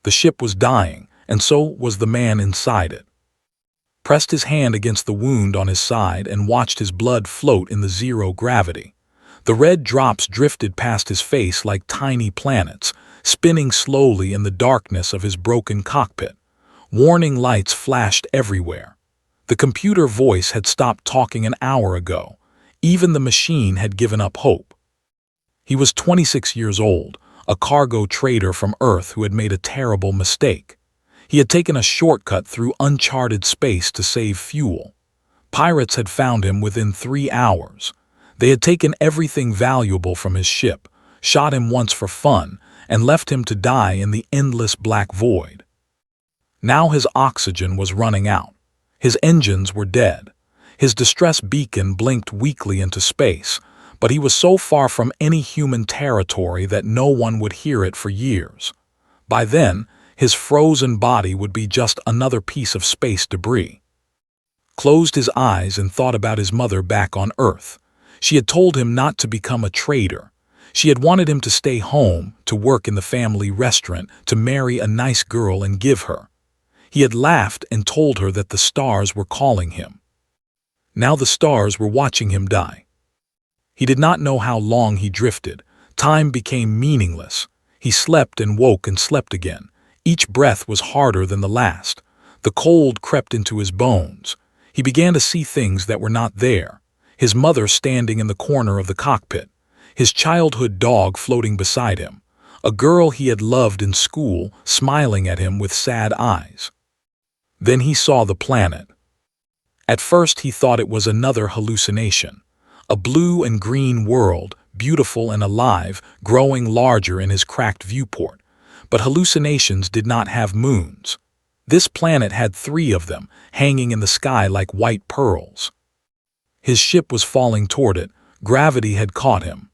The ship was dying, and so was the man inside it. Pressed his hand against the wound on his side and watched his blood float in the zero gravity. The red drops drifted past his face like tiny planets, spinning slowly in the darkness of his broken cockpit. Warning lights flashed everywhere. The computer voice had stopped talking an hour ago. Even the machine had given up hope. He was 26 years old, a cargo trader from Earth who had made a terrible mistake. He had taken a shortcut through uncharted space to save fuel. Pirates had found him within 3 hours. They had taken everything valuable from his ship, shot him once for fun, and left him to die in the endless black void. Now his oxygen was running out. His engines were dead. His distress beacon blinked weakly into space, but he was so far from any human territory that no one would hear it for years. By then, his frozen body would be just another piece of space debris. Closed his eyes and thought about his mother back on Earth. She had told him not to become a trader. She had wanted him to stay home, to work in the family restaurant, to marry a nice girl and give her. He had laughed and told her that the stars were calling him. Now the stars were watching him die. He did not know how long he drifted. Time became meaningless. He slept and woke and slept again. Each breath was harder than the last. The cold crept into his bones. He began to see things that were not there. His mother standing in the corner of the cockpit. His childhood dog floating beside him. A girl he had loved in school smiling at him with sad eyes. Then he saw the planet. At first he thought it was another hallucination. A blue and green world, beautiful and alive, growing larger in his cracked viewport. But hallucinations did not have moons. This planet had 3 of them, hanging in the sky like white pearls. His ship was falling toward it. Gravity had caught him.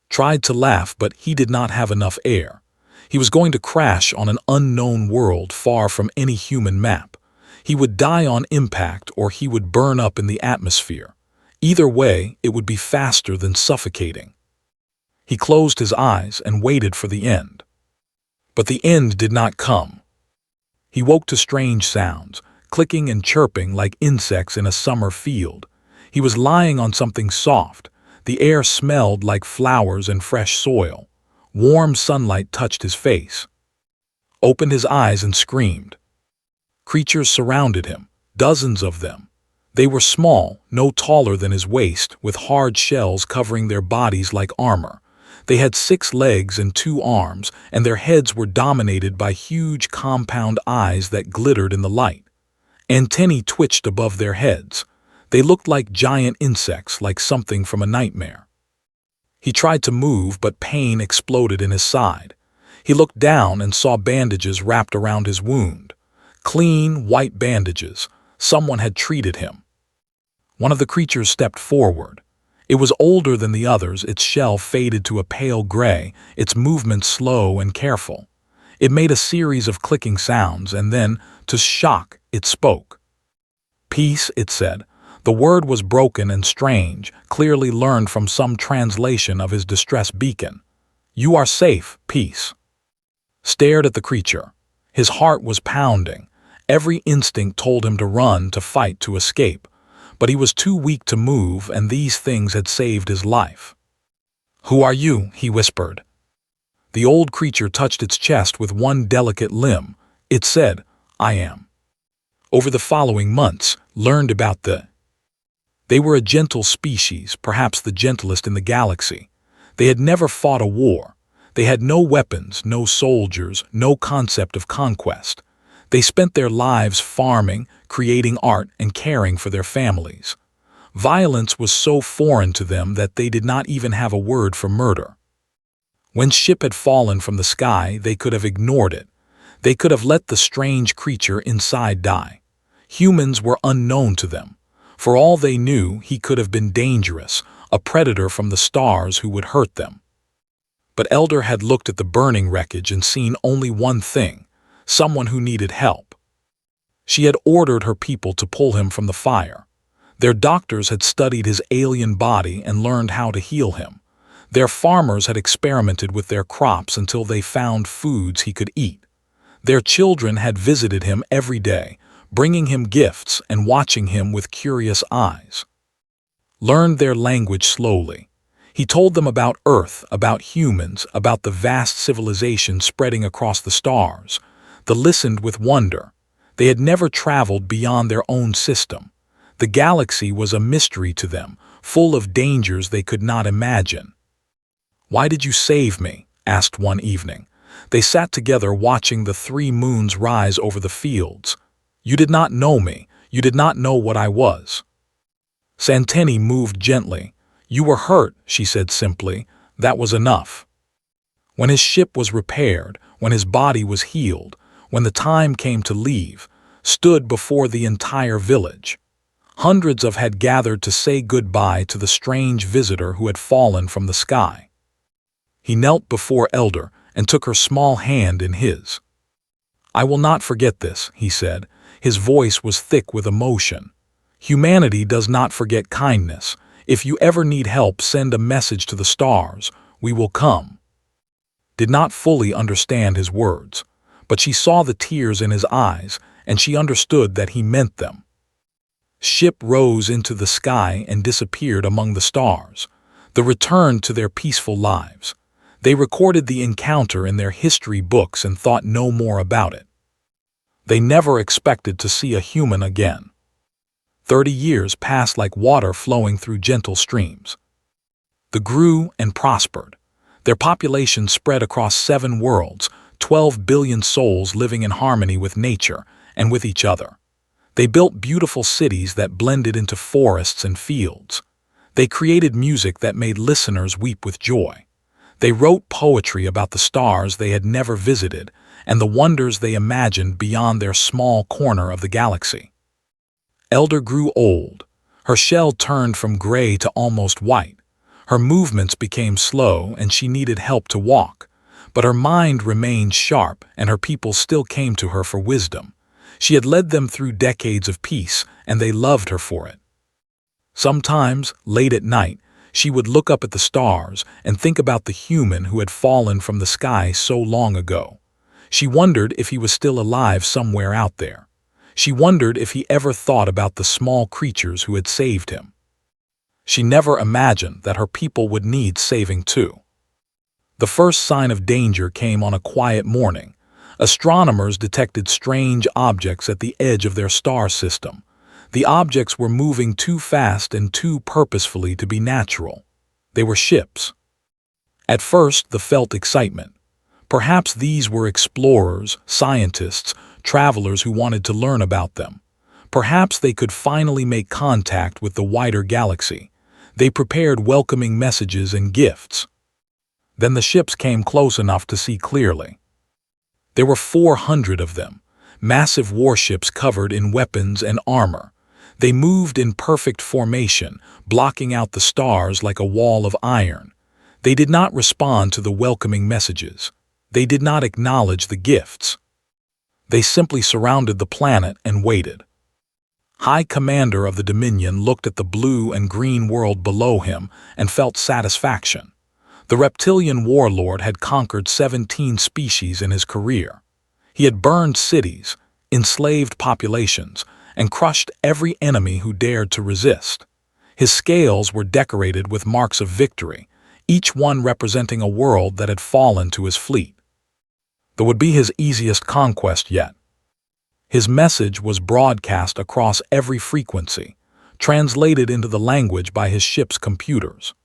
Tried to laugh, but he did not have enough air. He was going to crash on an unknown world far from any human map. He would die on impact or he would burn up in the atmosphere. Either way, it would be faster than suffocating. He closed his eyes and waited for the end. But the end did not come. He woke to strange sounds, clicking and chirping like insects in a summer field. He was lying on something soft. The air smelled like flowers and fresh soil. Warm sunlight touched his face. Opened his eyes and screamed. Creatures surrounded him, dozens of them. They were small, no taller than his waist, with hard shells covering their bodies like armor. They had 6 legs and 2 arms, and their heads were dominated by huge compound eyes that glittered in the light. Antennae twitched above their heads. They looked like giant insects, like something from a nightmare. He tried to move, but pain exploded in his side. He looked down and saw bandages wrapped around his wound. Clean, white bandages. Someone had treated him. One of the creatures stepped forward. It was older than the others, its shell faded to a pale gray, its movements slow and careful. It made a series of clicking sounds, and then, to shock, it spoke. Peace, it said. The word was broken and strange, clearly learned from some translation of his distress beacon. You are safe, peace. Stared at the creature. His heart was pounding. Every instinct told him to run, to fight, to escape. But he was too weak to move, and these things had saved his life. Who are you? He whispered. The old creature touched its chest with one delicate limb. It said, I am. Over the following months, learned about They were a gentle species, perhaps the gentlest in the galaxy. They had never fought a war. They had no weapons, no soldiers, no concept of conquest. They spent their lives farming, creating art, and caring for their families. Violence was so foreign to them that they did not even have a word for murder. When ship had fallen from the sky, they could have ignored it. They could have let the strange creature inside die. Humans were unknown to them. For all they knew, he could have been dangerous, a predator from the stars who would hurt them. But Elder had looked at the burning wreckage and seen only one thing. Someone who needed help. She had ordered her people to pull him from the fire. Their doctors had studied his alien body and learned how to heal him. Their farmers had experimented with their crops until they found foods he could eat. Their children had visited him every day, bringing him gifts and watching him with curious eyes. Learned their language slowly. He told them about Earth, about humans, about the vast civilization spreading across the stars. They listened with wonder. They had never traveled beyond their own system. The galaxy was a mystery to them, full of dangers they could not imagine. "Why did you save me?" asked one evening. They sat together watching the 3 moons rise over the fields. "You did not know me. You did not know what I was." Santeni moved gently. "You were hurt," she said simply. "That was enough." When his ship was repaired, when his body was healed, when the time came to leave, stood before the entire village. Hundreds had gathered to say goodbye to the strange visitor who had fallen from the sky. He knelt before Elder and took her small hand in his. "I will not forget this," he said. His voice was thick with emotion. "Humanity does not forget kindness. If you ever need help, send a message to the stars. We will come." Did not fully understand his words, but she saw the tears in his eyes, and she understood that he meant them. Ship rose into the sky and disappeared among the stars. They returned to their peaceful lives. They recorded the encounter in their history books and thought no more about it. They never expected to see a human again. 30 years passed like water flowing through gentle streams. They grew and prospered. Their population spread across 7 worlds, 12 billion souls living in harmony with nature and with each other. They built beautiful cities that blended into forests and fields. They created music that made listeners weep with joy. They wrote poetry about the stars they had never visited and the wonders they imagined beyond their small corner of the galaxy. Elder grew old. Her shell turned from gray to almost white. Her movements became slow and she needed help to walk. But her mind remained sharp and her people still came to her for wisdom. She had led them through decades of peace and they loved her for it. Sometimes, late at night, she would look up at the stars and think about the human who had fallen from the sky so long ago. She wondered if he was still alive somewhere out there. She wondered if he ever thought about the small creatures who had saved him. She never imagined that her people would need saving too. The first sign of danger came on a quiet morning. Astronomers detected strange objects at the edge of their star system. The objects were moving too fast and too purposefully to be natural. They were ships. At first, they felt excitement. Perhaps these were explorers, scientists, travelers who wanted to learn about them. Perhaps they could finally make contact with the wider galaxy. They prepared welcoming messages and gifts. Then the ships came close enough to see clearly. There were 400 of them, massive warships covered in weapons and armor. They moved in perfect formation, blocking out the stars like a wall of iron. They did not respond to the welcoming messages. They did not acknowledge the gifts. They simply surrounded the planet and waited. High Commander of the Dominion looked at the blue and green world below him and felt satisfaction. The reptilian warlord had conquered 17 species in his career. He had burned cities, enslaved populations, and crushed every enemy who dared to resist. His scales were decorated with marks of victory, each one representing a world that had fallen to his fleet. That would be his easiest conquest yet. His message was broadcast across every frequency, translated into the language by his ship's computers.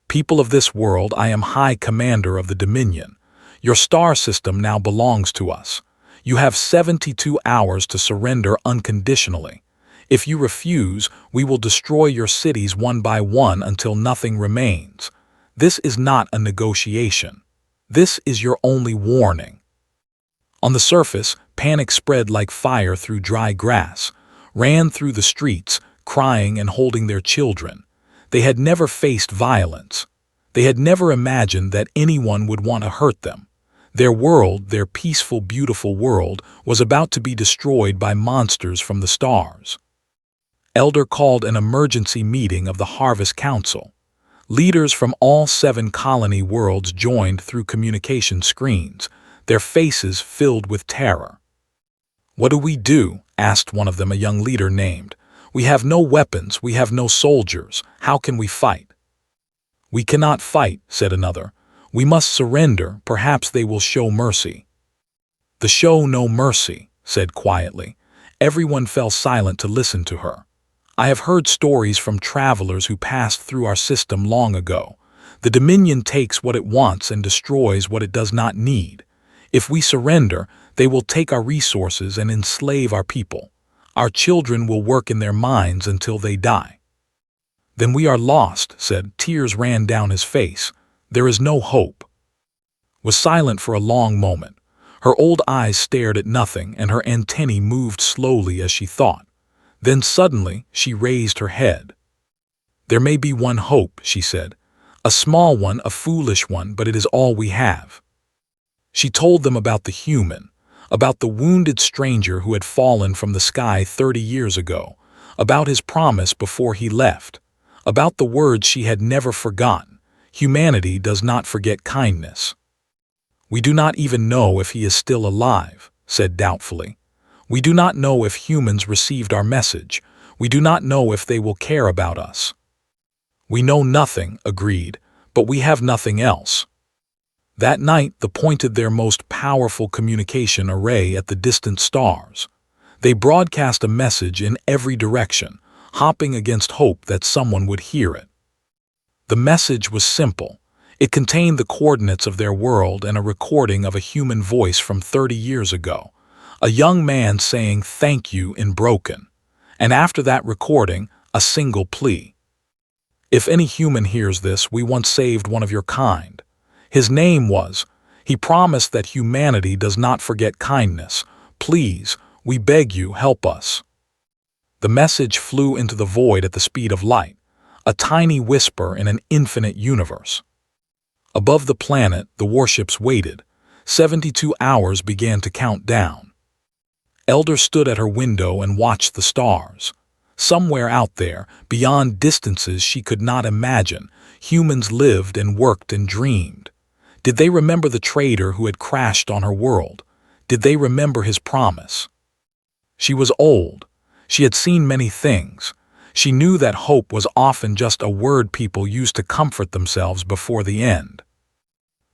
"People of this world, I am High Commander of the Dominion. Your star system now belongs to us. You have 72 hours to surrender unconditionally. If you refuse, we will destroy your cities one by one until nothing remains. This is not a negotiation. This is your only warning." On the surface, panic spread like fire through dry grass, ran through the streets, crying and holding their children. They had never faced violence. They had never imagined that anyone would want to hurt them. Their world, their peaceful, beautiful world, was about to be destroyed by monsters from the stars. Elder called an emergency meeting of the Harvest Council. Leaders from all 7 colony worlds joined through communication screens. their faces filled with terror. "What do we do?" asked one of them, a young leader named. "We have no weapons, we have no soldiers. How can we fight?" "We cannot fight," said another. "We must surrender, perhaps they will show mercy." "The show no mercy," said quietly. Everyone fell silent to listen to her. "I have heard stories from travelers who passed through our system long ago. The Dominion takes what it wants and destroys what it does not need. If we surrender, they will take our resources and enslave our people. Our children will work in their mines until they die." "Then we are lost," said. Tears ran down his face. "There is no hope." Was silent for a long moment. Her old eyes stared at nothing, and her antennae moved slowly as she thought. Then suddenly she raised her head. "There may be one hope," she said. "A small one, a foolish one, but it is all we have." She told them about the human, about the wounded stranger who had fallen from the sky 30 years ago, about his promise before he left, about the words she had never forgotten. Humanity does not forget kindness. "We do not even know if he is still alive," said doubtfully. "We do not know if humans received our message. We do not know if they will care about us." "We know nothing," agreed, "but we have nothing else." That night, they pointed their most powerful communication array at the distant stars. They broadcast a message in every direction, hopping against hope that someone would hear it. The message was simple. It contained the coordinates of their world and a recording of a human voice from 30 years ago, a young man saying thank you in broken. And after that recording, a single plea. "If any human hears this, we once saved one of your kind. His name was. He promised that humanity does not forget kindness. Please, we beg you, help us." The message flew into the void at the speed of light, a tiny whisper in an infinite universe. Above the planet, the warships waited. 72 hours began to count down. Elder stood at her window and watched the stars. Somewhere out there, beyond distances she could not imagine, humans lived and worked and dreamed. Did they remember the trader who had crashed on her world? Did they remember his promise? She was old. She had seen many things. She knew that hope was often just a word people used to comfort themselves before the end.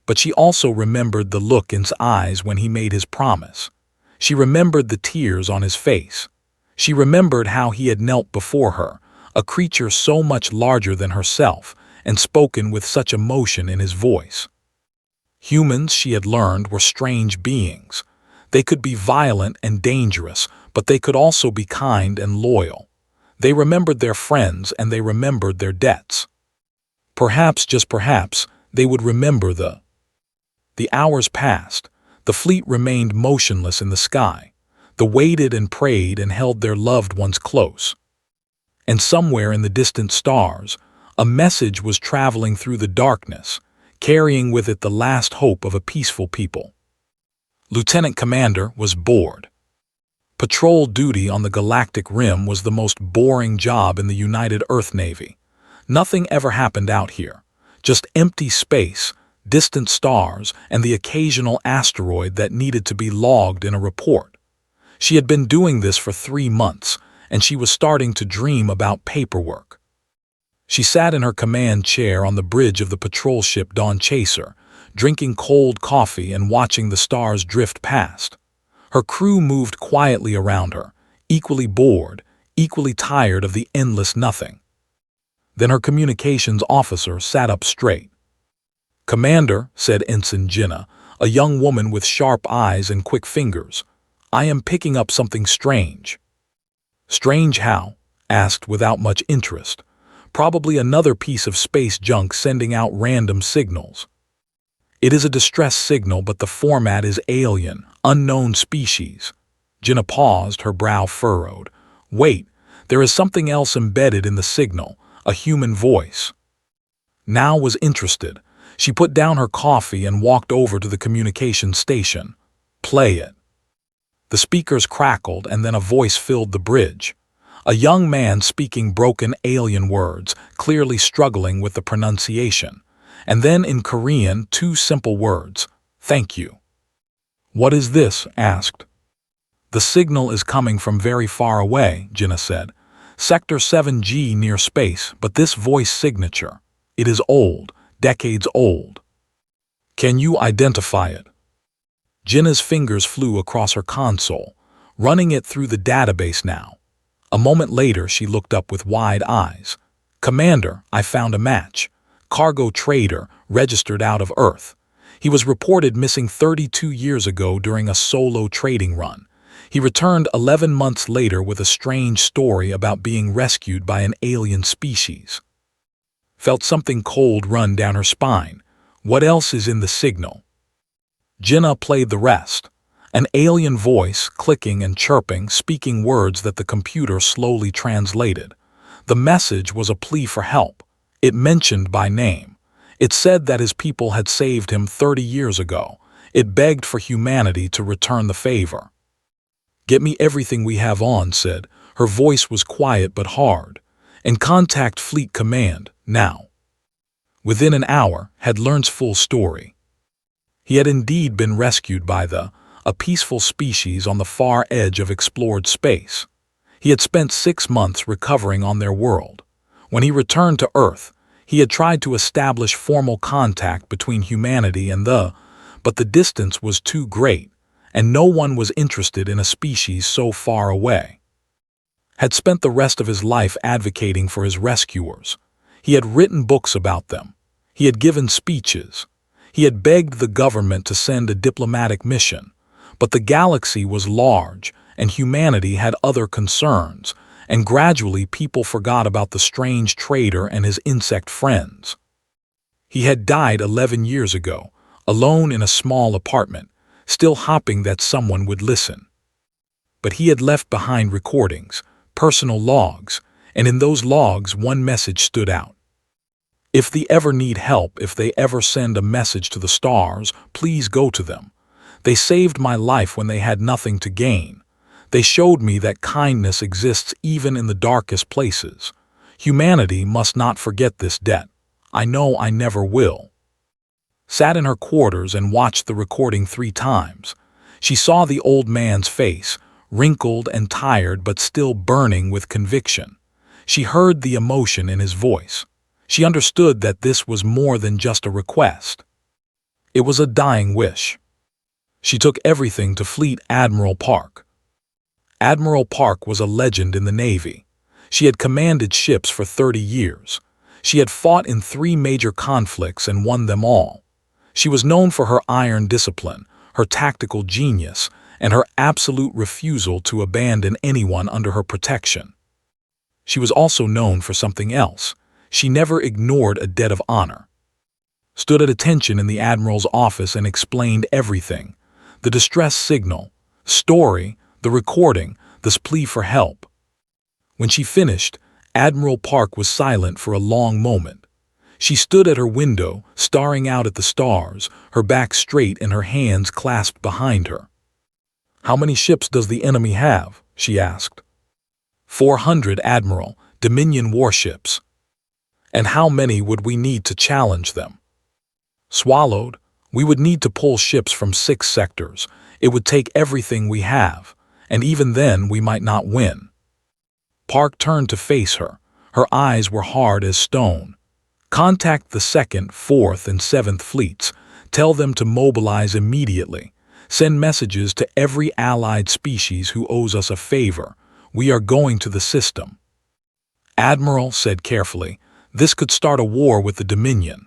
But she also remembered the look in his eyes when he made his promise. She remembered the tears on his face. She remembered how he had knelt before her, a creature so much larger than herself, and spoken with such emotion in his voice. Humans, she had learned, were strange beings. They could be violent and dangerous, but they could also be kind and loyal. They remembered their friends and they remembered their debts. Perhaps, just perhaps, they would remember The hours passed. The fleet remained motionless in the sky. They waited and prayed and held their loved ones close. And somewhere in the distant stars, a message was traveling through the darkness, carrying with it the last hope of a peaceful people. Lieutenant Commander was bored. Patrol duty on the Galactic Rim was the most boring job in the United Earth Navy. Nothing ever happened out here. Just empty space, distant stars, and the occasional asteroid that needed to be logged in a report. She had been doing this for 3 months, and she was starting to dream about paperwork. She sat in her command chair on the bridge of the patrol ship Dawn Chaser, drinking cold coffee and watching the stars drift past. Her crew moved quietly around her, equally bored, equally tired of the endless nothing. Then her communications officer sat up straight. "Commander," said Ensign Jinnah, a young woman with sharp eyes and quick fingers, "I am picking up something strange." "Strange how?" asked without much interest. "Probably another piece of space junk sending out random signals." "It is a distress signal, but the format is alien, unknown species." Jinnah paused, her brow furrowed. "Wait, there is something else embedded in the signal, a human voice." Now was interested. She put down her coffee and walked over to the communication station. "Play it." The speakers crackled, and then a voice filled the bridge. A young man speaking broken alien words, clearly struggling with the pronunciation. And then in Korean, 2 simple words, "Thank you." "What is this?" asked. "The signal is coming from very far away," Jinnah said. "Sector 7G near space, but this voice signature, it is old, decades old." "Can you identify it?" Jinnah's fingers flew across her console, running it through the database now. A moment later, she looked up with wide eyes. "Commander, I found a match. Cargo trader, registered out of Earth. He was reported missing 32 years ago during a solo trading run. He returned 11 months later with a strange story about being rescued by an alien species." Felt something cold run down her spine. What else is in the signal? Jinnah played the rest. An alien voice, clicking and chirping, speaking words that the computer slowly translated. The message was a plea for help. It mentioned by name. It said that his people had saved him 30 years ago. It begged for humanity to return the favor. "Get me everything we have on," said. Her voice was quiet but hard. "And contact Fleet Command, now." Within an hour, had learned full story. He had indeed been rescued by a peaceful species on the far edge of explored space. He had spent 6 months recovering on their world. When he returned to Earth, he had tried to establish formal contact between humanity and but the distance was too great, and no one was interested in a species so far away. Had spent the rest of his life advocating for his rescuers. He had written books about them. He had given speeches. He had begged the government to send a diplomatic mission. But the galaxy was large, and humanity had other concerns, and gradually people forgot about the strange trader and his insect friends. He had died 11 years ago, alone in a small apartment, still hoping that someone would listen. But he had left behind recordings, personal logs, and in those logs one message stood out. "If they ever need help, if they ever send a message to the stars, please go to them. They saved my life when they had nothing to gain. They showed me that kindness exists even in the darkest places. Humanity must not forget this debt. I know I never will." Sat in her quarters and watched the recording 3 times. She saw the old man's face, wrinkled and tired but still burning with conviction. She heard the emotion in his voice. She understood that this was more than just a request. It was a dying wish. She took everything to Fleet Admiral Park. Admiral Park was a legend in the Navy. She had commanded ships for 30 years. She had fought in 3 major conflicts and won them all. She was known for her iron discipline, her tactical genius, and her absolute refusal to abandon anyone under her protection. She was also known for something else. She never ignored a debt of honor. Stood at attention in the Admiral's office and explained everything. The distress signal, story, the recording, this plea for help. When she finished, Admiral Park was silent for a long moment. She stood at her window, staring out at the stars, her back straight and her hands clasped behind her. "How many ships does the enemy have?" she asked. 400, Admiral, Dominion warships." "And how many would we need to challenge them?" Swallowed. "We would need to pull ships from 6 sectors. It would take everything we have, and even then we might not win." Park turned to face her. Her eyes were hard as stone. "Contact the 2nd, 4th, and 7th fleets. Tell them to mobilize immediately. Send messages to every allied species who owes us a favor. We are going to the system." Admiral said carefully, "This could start a war with the Dominion."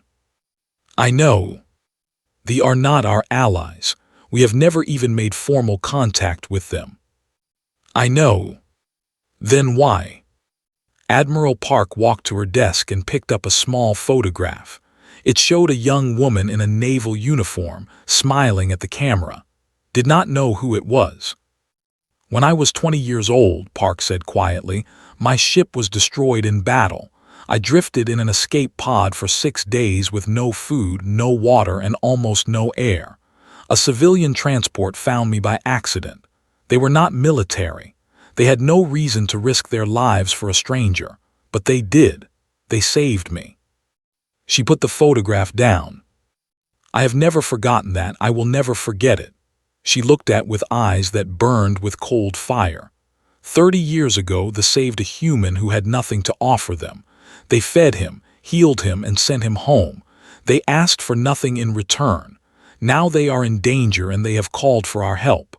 "I know. They are not our allies. We have never even made formal contact with them." "I know. Then why?" Admiral Park walked to her desk and picked up a small photograph. It showed a young woman in a naval uniform, smiling at the camera. Did not know who it was. "When I was 20 years old," Park said quietly, "my ship was destroyed in battle. I drifted in an escape pod for 6 days with no food, no water, and almost no air. A civilian transport found me by accident. They were not military. They had no reason to risk their lives for a stranger, but they did. They saved me." She put the photograph down. "I have never forgotten that. I will never forget it." she looked at with eyes that burned with cold fire. 30 years ago, they saved a human who had nothing to offer them. They fed him, healed him, and sent him home. They asked for nothing in return. Now they are in danger and they have called for our help.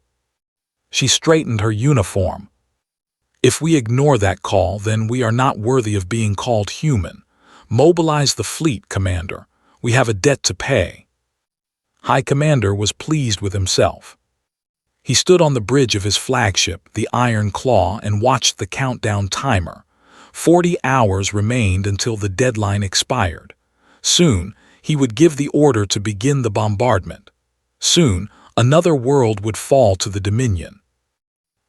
She straightened her uniform. If we ignore that call, then we are not worthy of being called human. Mobilize the fleet, Commander. We have a debt to pay. High Commander was pleased with himself. He stood on the bridge of his flagship, the Iron Claw, and watched the countdown timer. 40 hours remained until the deadline expired. Soon, he would give the order to begin the bombardment. Soon, another world would fall to the Dominion.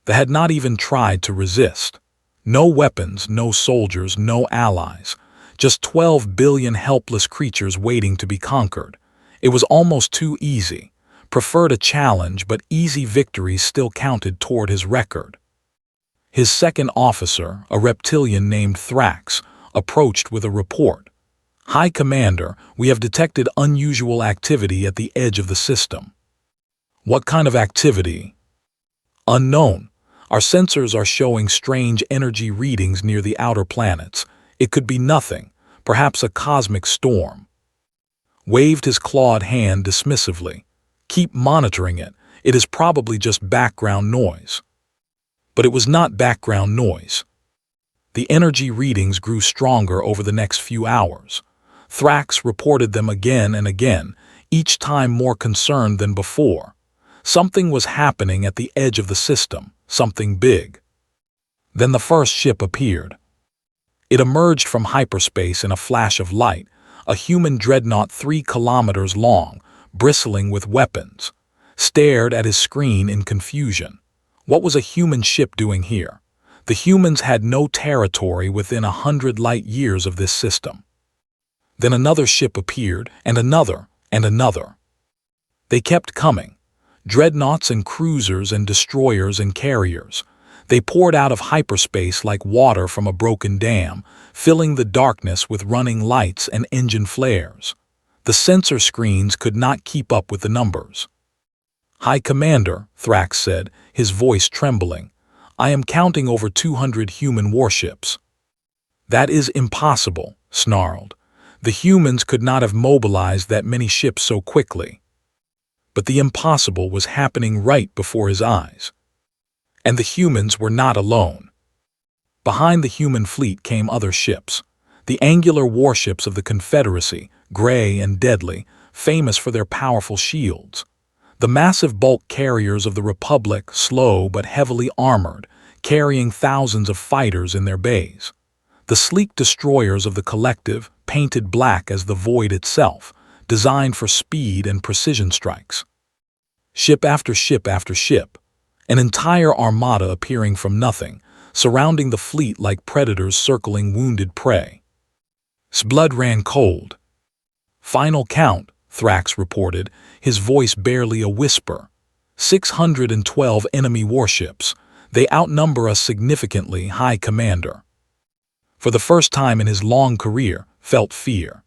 They had not even tried to resist. No weapons, no soldiers, no allies. Just 12 billion helpless creatures waiting to be conquered. It was almost too easy. Preferred a challenge, but easy victories still counted toward his record. His second officer, a reptilian named Thrax, approached with a report. High Commander, we have detected unusual activity at the edge of the system. What kind of activity? Unknown. Our sensors are showing strange energy readings near the outer planets. It could be nothing, perhaps a cosmic storm. Waved his clawed hand dismissively. Keep monitoring it. It is probably just background noise. But it was not background noise. The energy readings grew stronger over the next few hours. Thrax reported them again and again, each time more concerned than before. Something was happening at the edge of the system, something big. Then the first ship appeared. It emerged from hyperspace in a flash of light, a human dreadnought 3 kilometers long, bristling with weapons, stared at his screen in confusion. What was a human ship doing here? The humans had no territory within 100 light years of this system. Then another ship appeared, and another, and another. They kept coming. Dreadnoughts and cruisers and destroyers and carriers. They poured out of hyperspace like water from a broken dam, filling the darkness with running lights and engine flares. The sensor screens could not keep up with the numbers. High Commander, Thrax said, his voice trembling, I am counting over 200 human warships. That is impossible, snarled. The humans could not have mobilized that many ships so quickly. But the impossible was happening right before his eyes. And the humans were not alone. Behind the human fleet came other ships. The angular warships of the Confederacy, gray and deadly, famous for their powerful shields. The massive bulk carriers of the Republic, slow but heavily armored, carrying thousands of fighters in their bays. The sleek destroyers of the Collective, painted black as the void itself, designed for speed and precision strikes. Ship after ship after ship, an entire armada appearing from nothing, surrounding the fleet like predators circling wounded prey. His blood ran cold. Final count, Thrax reported, his voice barely a whisper. 612 enemy warships. They outnumber us significantly, High Commander. For the first time in his long career, felt fear.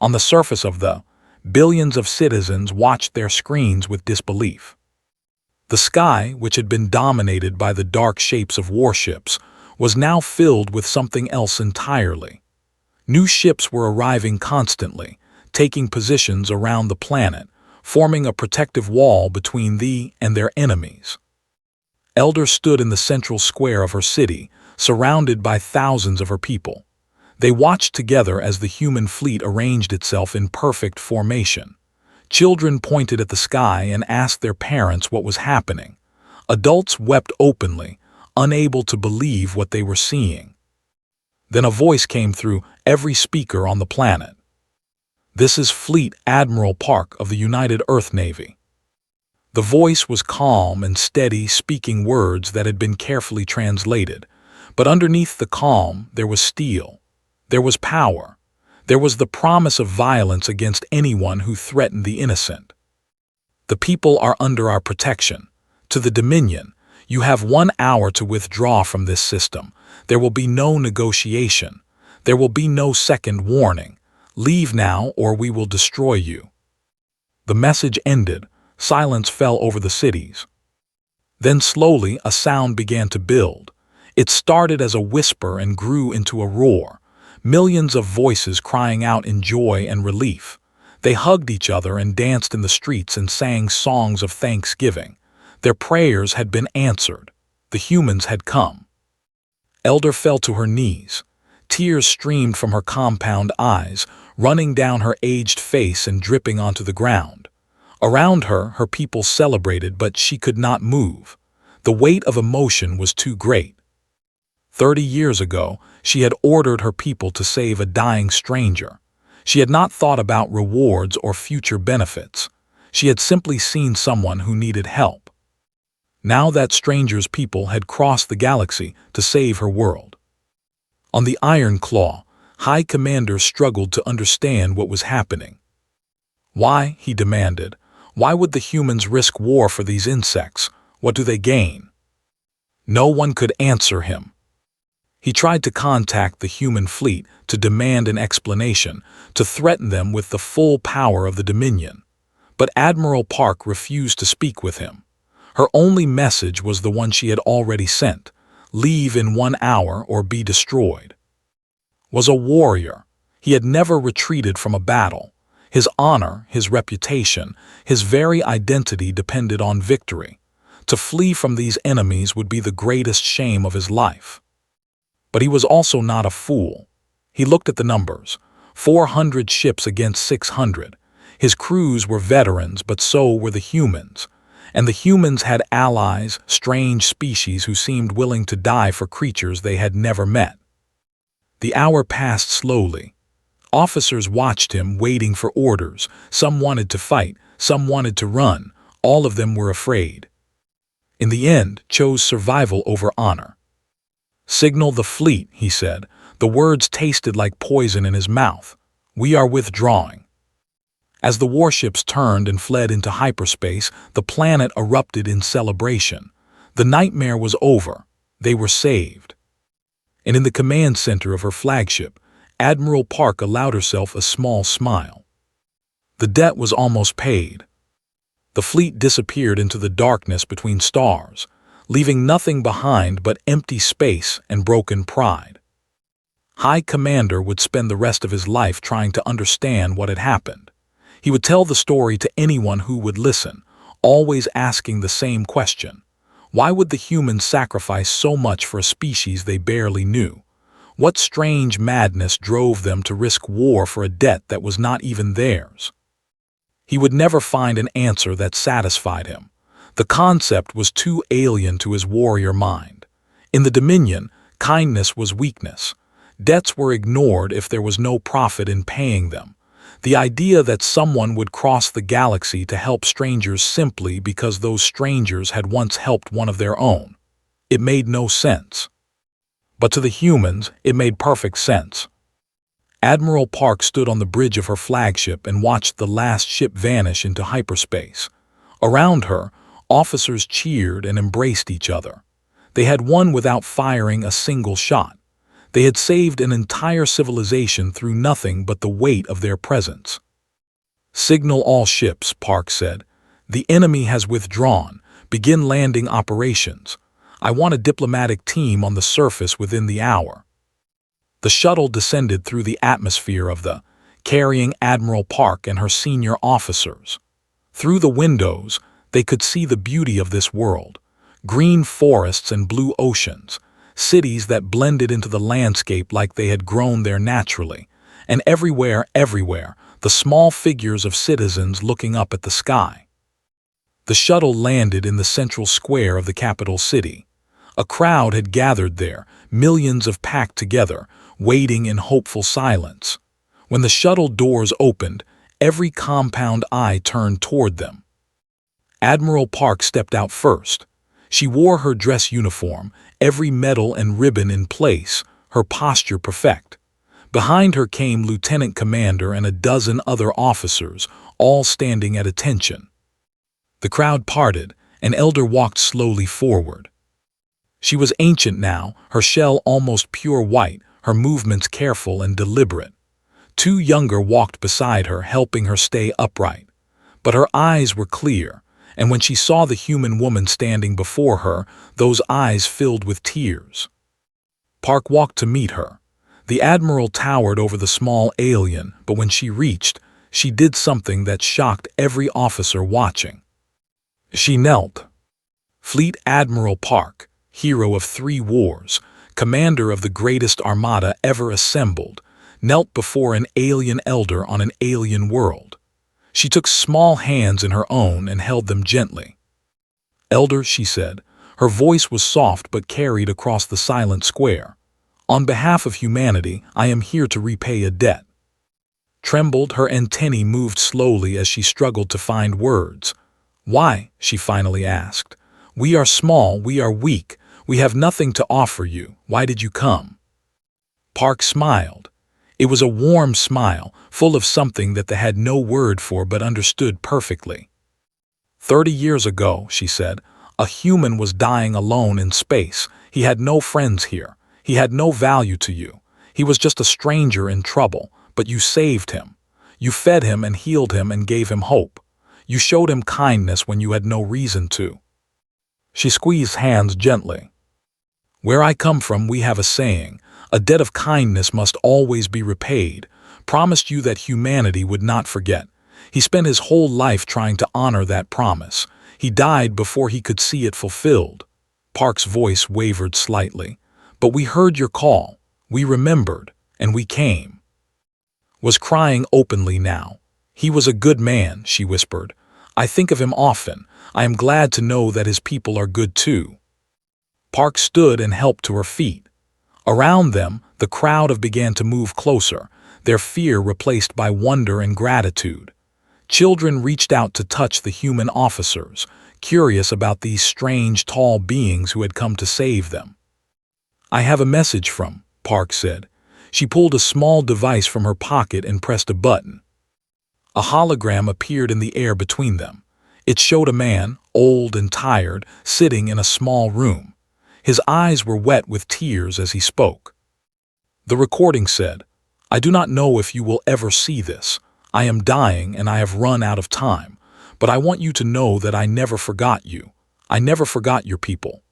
On the surface of the billions of citizens watched their screens with disbelief. The sky, which had been dominated by the dark shapes of warships, was now filled with something else entirely. New ships were arriving constantly, taking positions around the planet, forming a protective wall between thee and their enemies. Elder stood in the central square of her city, surrounded by thousands of her people. They watched together as the human fleet arranged itself in perfect formation. Children pointed at the sky and asked their parents what was happening. Adults wept openly, unable to believe what they were seeing. Then a voice came through every speaker on the planet. This is Fleet Admiral Park of the United Earth Navy. The voice was calm and steady, speaking words that had been carefully translated. But underneath the calm, there was steel. There was power. There was the promise of violence against anyone who threatened the innocent. The people are under our protection. To the Dominion, you have 1 hour to withdraw from this system. There will be no negotiation. There will be no second warning. Leave now or we will destroy you. The message ended. Silence fell over the cities. Then slowly a sound began to build. It started as a whisper and grew into a roar. Millions of voices crying out in joy and relief. They hugged each other and danced in the streets and sang songs of thanksgiving. Their prayers had been answered. The humans had come. Elder fell to her knees. Tears streamed from her compound eyes, running down her aged face and dripping onto the ground. Around her, her people celebrated, but she could not move. The weight of emotion was too great. 30 years ago, she had ordered her people to save a dying stranger. She had not thought about rewards or future benefits. She had simply seen someone who needed help. Now that stranger's people had crossed the galaxy to save her world. On the Iron Claw, High Commander struggled to understand what was happening. Why, he demanded, why would the humans risk war for these insects? What do they gain? No one could answer him. He tried to contact the human fleet to demand an explanation, to threaten them with the full power of the Dominion. But Admiral Park refused to speak with him. Her only message was the one she had already sent: leave in 1 hour or be destroyed. Was a warrior. He had never retreated from a battle. His honor, his reputation, his very identity depended on victory. To flee from these enemies would be the greatest shame of his life. But he was also not a fool. He looked at the numbers: 400 ships against 600. His crews were veterans, but so were the humans. And the humans had allies, strange species who seemed willing to die for creatures they had never met. The hour passed slowly. Officers watched him, waiting for orders. Some wanted to fight, some wanted to run. All of them were afraid. In the end, chose survival over honor. "Signal the fleet," he said. The words tasted like poison in his mouth. "We are withdrawing." As the warships turned and fled into hyperspace, the planet erupted in celebration. The nightmare was over. They were saved. And in the command center of her flagship, Admiral Park allowed herself a small smile. The debt was almost paid. The fleet disappeared into the darkness between stars, leaving nothing behind but empty space and broken pride. High Commander would spend the rest of his life trying to understand what had happened. He would tell the story to anyone who would listen, always asking the same question: why would the humans sacrifice so much for a species they barely knew? What strange madness drove them to risk war for a debt that was not even theirs? He would never find an answer that satisfied him. The concept was too alien to his warrior mind. In the Dominion, kindness was weakness. Debts were ignored if there was no profit in paying them. The idea that someone would cross the galaxy to help strangers simply because those strangers had once helped one of their own. It made no sense. But to the humans, it made perfect sense. Admiral Park stood on the bridge of her flagship and watched the last ship vanish into hyperspace. Around her, officers cheered and embraced each other. They had won without firing a single shot. They had saved an entire civilization through nothing but the weight of their presence. "Signal all ships," Park said. "The enemy has withdrawn. Begin landing operations. I want a diplomatic team on the surface within the hour." The shuttle descended through the atmosphere of the, carrying Admiral Park and her senior officers. Through the windows, they could see the beauty of this world: green forests and blue oceans, cities that blended into the landscape like they had grown there naturally, and everywhere, the small figures of citizens looking up at the sky. The shuttle landed in the central square of the capital city. A crowd had gathered there, millions of packed together, waiting in hopeful silence. When the shuttle doors opened, every compound eye turned toward them. Admiral Park stepped out first. She wore her dress uniform, every medal and ribbon in place, her posture perfect. Behind her came Lieutenant Commander and a dozen other officers, all standing at attention. The crowd parted, and Elder walked slowly forward. She was ancient now, her shell almost pure white, her movements careful and deliberate. 2 younger walked beside her, helping her stay upright. But her eyes were clear. and when she saw the human woman standing before her, those eyes filled with tears. Park walked to meet her. The Admiral towered over the small alien, but when she reached, she did something that shocked every officer watching. She knelt. Fleet Admiral Park, hero of 3 wars, commander of the greatest armada ever assembled, knelt before an alien elder on an alien world. She took small hands in her own and held them gently. "Elder," she said. Her voice was soft but carried across the silent square. "On behalf of humanity, I am here to repay a debt." Trembled, her antennae moved slowly as she struggled to find words. "Why?" she finally asked. "We are small, we are weak, we have nothing to offer you. Why did you come?" Park smiled. It was a warm smile, full of something that they had no word for but understood perfectly. 30 years ago," she said, "a human was dying alone in space. He had no friends here. He had no value to you. He was just a stranger in trouble, but you saved him. You fed him and healed him and gave him hope. You showed him kindness when you had no reason to." She squeezed hands gently. "Where I come from, we have a saying, a debt of kindness must always be repaid. Promised you that humanity would not forget. He spent his whole life trying to honor that promise. He died before he could see it fulfilled." Park's voice wavered slightly. "But we heard your call. We remembered, and we came." Was crying openly now. "He was a good man," she whispered. "I think of him often. I am glad to know that his people are good too." Park stood and helped to her feet. Around them, the crowd began to move closer, their fear replaced by wonder and gratitude. Children reached out to touch the human officers, curious about these strange, tall beings who had come to save them. "I have a message from," Park said. She pulled a small device from her pocket and pressed a button. A hologram appeared in the air between them. It showed a man, old and tired, sitting in a small room. His eyes were wet with tears as he spoke. The recording said, "I do not know if you will ever see this. I am dying and I have run out of time, but I want you to know that I never forgot you. I never forgot your people.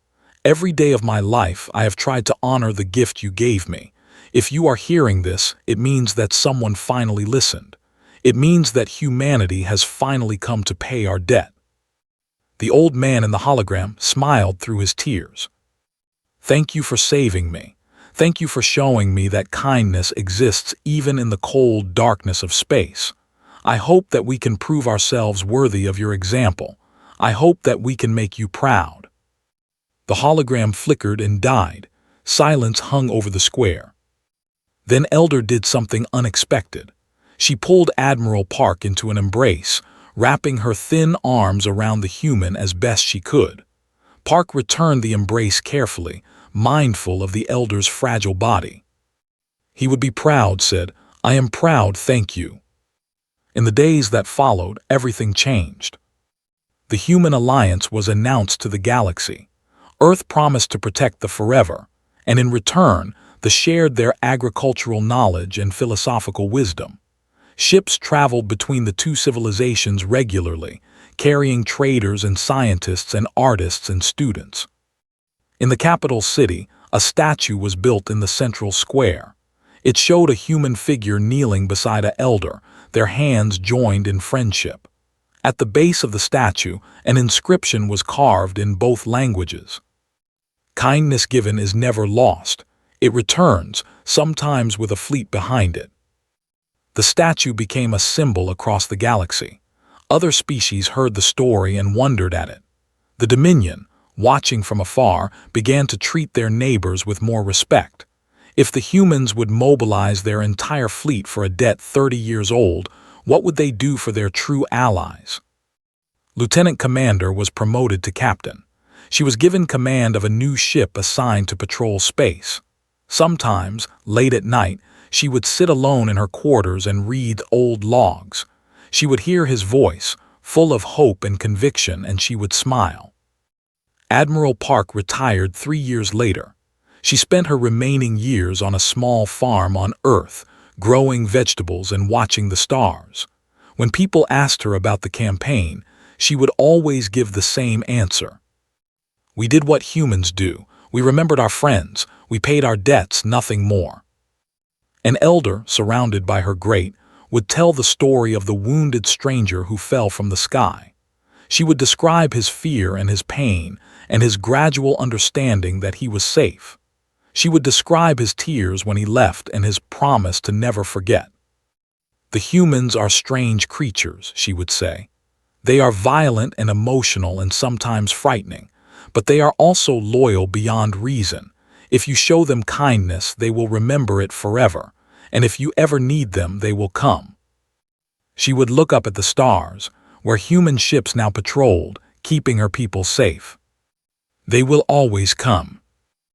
Every day of my life I have tried to honor the gift you gave me. If you are hearing this, it means that someone finally listened. It means that humanity has finally come to pay our debt." The old man in the hologram smiled through his tears. "Thank you for saving me. Thank you for showing me that kindness exists even in the cold darkness of space. I hope that we can prove ourselves worthy of your example. I hope that we can make you proud." The hologram flickered and died. Silence hung over the square. Then Elder did something unexpected. She pulled Admiral Park into an embrace, wrapping her thin arms around the human as best she could. Park returned the embrace carefully, mindful of the elder's fragile body. "He would be proud," said. "I am proud, thank you." In the days that followed, everything changed. The human alliance was announced to the galaxy. Earth promised to protect the forever, and in return, they shared their agricultural knowledge and philosophical wisdom. Ships traveled between the two civilizations regularly, carrying traders and scientists and artists and students. In the capital city, a statue was built in the central square. It showed a human figure kneeling beside an elder, their hands joined in friendship. At the base of the statue, an inscription was carved in both languages. "Kindness given is never lost. It returns, sometimes with a fleet behind it." The statue became a symbol across the galaxy. Other species heard the story and wondered at it. The Dominion, watching from afar, began to treat their neighbors with more respect. If the humans would mobilize their entire fleet for a debt 30 years old, what would they do for their true allies? Lieutenant Commander was promoted to captain. She was given command of a new ship assigned to patrol space. Sometimes, late at night, she would sit alone in her quarters and read old logs. She would hear his voice, full of hope and conviction, and she would smile. Admiral Park retired 3 years later. She spent her remaining years on a small farm on Earth, growing vegetables and watching the stars. When people asked her about the campaign, she would always give the same answer. We did what humans do. We remembered our friends. We paid our debts, nothing more. An elder, surrounded by her great, would tell the story of the wounded stranger who fell from the sky. She would describe his fear and his pain and his gradual understanding that he was safe. She would describe his tears when he left and his promise to never forget. The humans are strange creatures, she would say. They are violent and emotional and sometimes frightening, but they are also loyal beyond reason. If you show them kindness, they will remember it forever, and if you ever need them, they will come. She would look up at the stars, where human ships now patrolled, keeping her people safe. They will always come,